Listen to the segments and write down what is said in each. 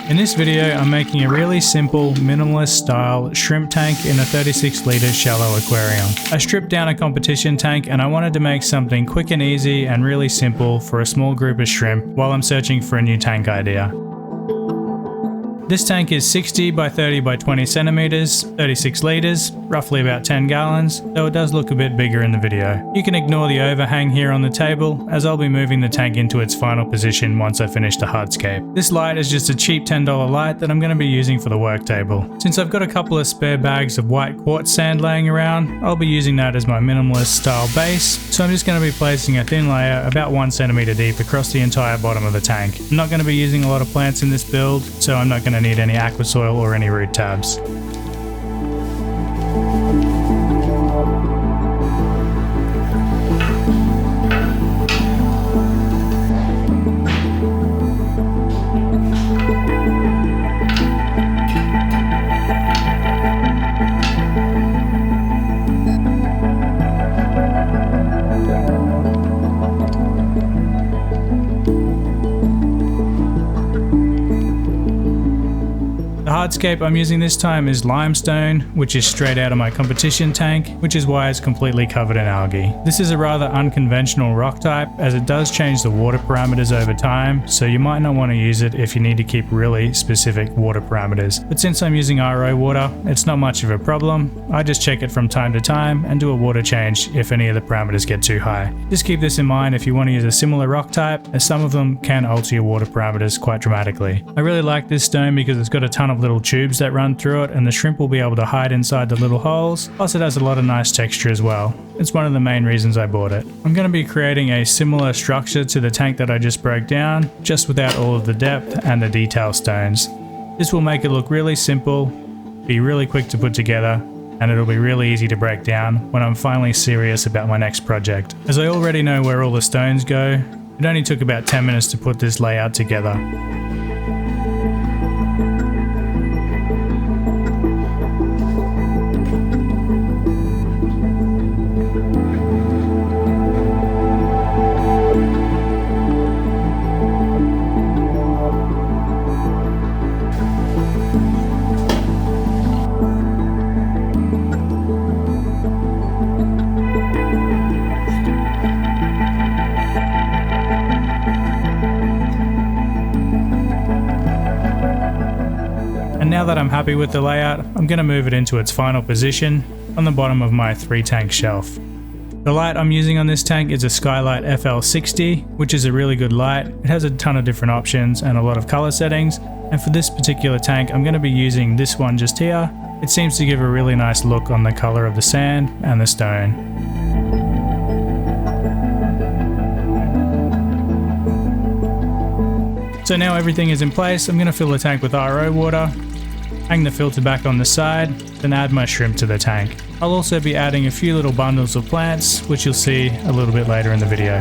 In this video, I'm making a really simple, minimalist style shrimp tank in a 36 litre shallow aquarium. I stripped down a competition tank and I wanted to make something quick and easy and really simple for a small group of shrimp while I'm searching for a new tank idea. This tank is 60 by 30 by 20 centimeters, 36 litres, roughly about 10 gallons, though it does look a bit bigger in the video. You can ignore the overhang here on the table, as I'll be moving the tank into its final position once I finish the hardscape. This light is just a cheap $10 light that I'm going to be using for the work table. Since I've got a couple of spare bags of white quartz sand laying around, I'll be using that as my minimalist style base, so I'm just going to be placing a thin layer about 1 centimeter deep across the entire bottom of the tank. I'm not going to be using a lot of plants in this build, so I'm not going to need any aqua soil or any root tabs. The hardscape I'm using this time is limestone, which is straight out of my competition tank, which is why it's completely covered in algae. This is a rather unconventional rock type, as it does change the water parameters over time, so you might not want to use it if you need to keep really specific water parameters. But since I'm using RO water, it's not much of a problem. I just check it from time to time and do a water change if any of the parameters get too high. Just keep this in mind if you want to use a similar rock type, as some of them can alter your water parameters quite dramatically. I really like this stone because it's got a ton of little tubes that run through it and the shrimp will be able to hide inside the little holes, plus it has a lot of nice texture as well. It's one of the main reasons I bought it. I'm going to be creating a similar structure to the tank that I just broke down, just without all of the depth and the detail stones. This will make it look really simple, be really quick to put together, and it'll be really easy to break down when I'm finally serious about my next project. As I already know where all the stones go, it only took about 10 minutes to put this layout together. And now that I'm happy with the layout, I'm going to move it into its final position on the bottom of my 3-tank shelf. The light I'm using on this tank is a Skylight FL60, which is a really good light. It has a ton of different options and a lot of color settings, and for this particular tank I'm going to be using this one just here. It seems to give a really nice look on the color of the sand and the stone. So now everything is in place, I'm going to fill the tank with RO water, hang the filter back on the side, then add my shrimp to the tank. I'll also be adding a few little bundles of plants, which you'll see a little bit later in the video.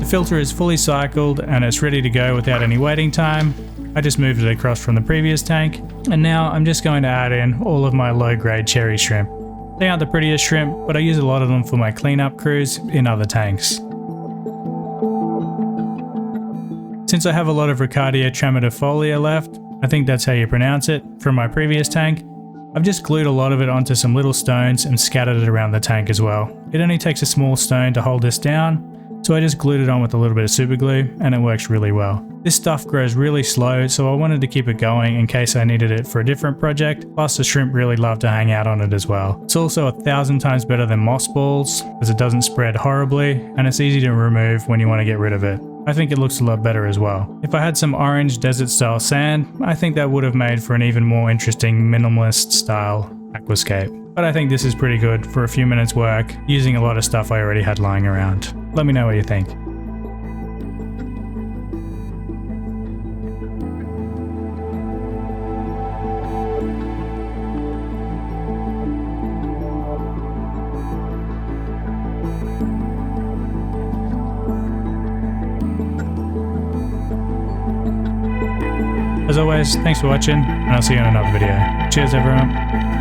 The filter is fully cycled and it's ready to go without any waiting time. I just moved it across from the previous tank, and now I'm just going to add in all of my low-grade cherry shrimp. They aren't the prettiest shrimp, but I use a lot of them for my cleanup crews in other tanks. Since I have a lot of Riccardia tramitifolia left, I think that's how you pronounce it, from my previous tank, I've just glued a lot of it onto some little stones and scattered it around the tank as well. It only takes a small stone to hold this down, so I just glued it on with a little bit of super glue and it works really well. This stuff grows really slow, so I wanted to keep it going in case I needed it for a different project, plus the shrimp really love to hang out on it as well. It's also 1,000 times better than moss balls, as it doesn't spread horribly, and it's easy to remove when you want to get rid of it. I think it looks a lot better as well. If I had some orange desert style sand, I think that would have made for an even more interesting minimalist style aquascape. But I think this is pretty good for a few minutes work, using a lot of stuff I already had lying around. Let me know what you think. As always, guys, thanks for watching, and I'll see you in another video. Cheers everyone.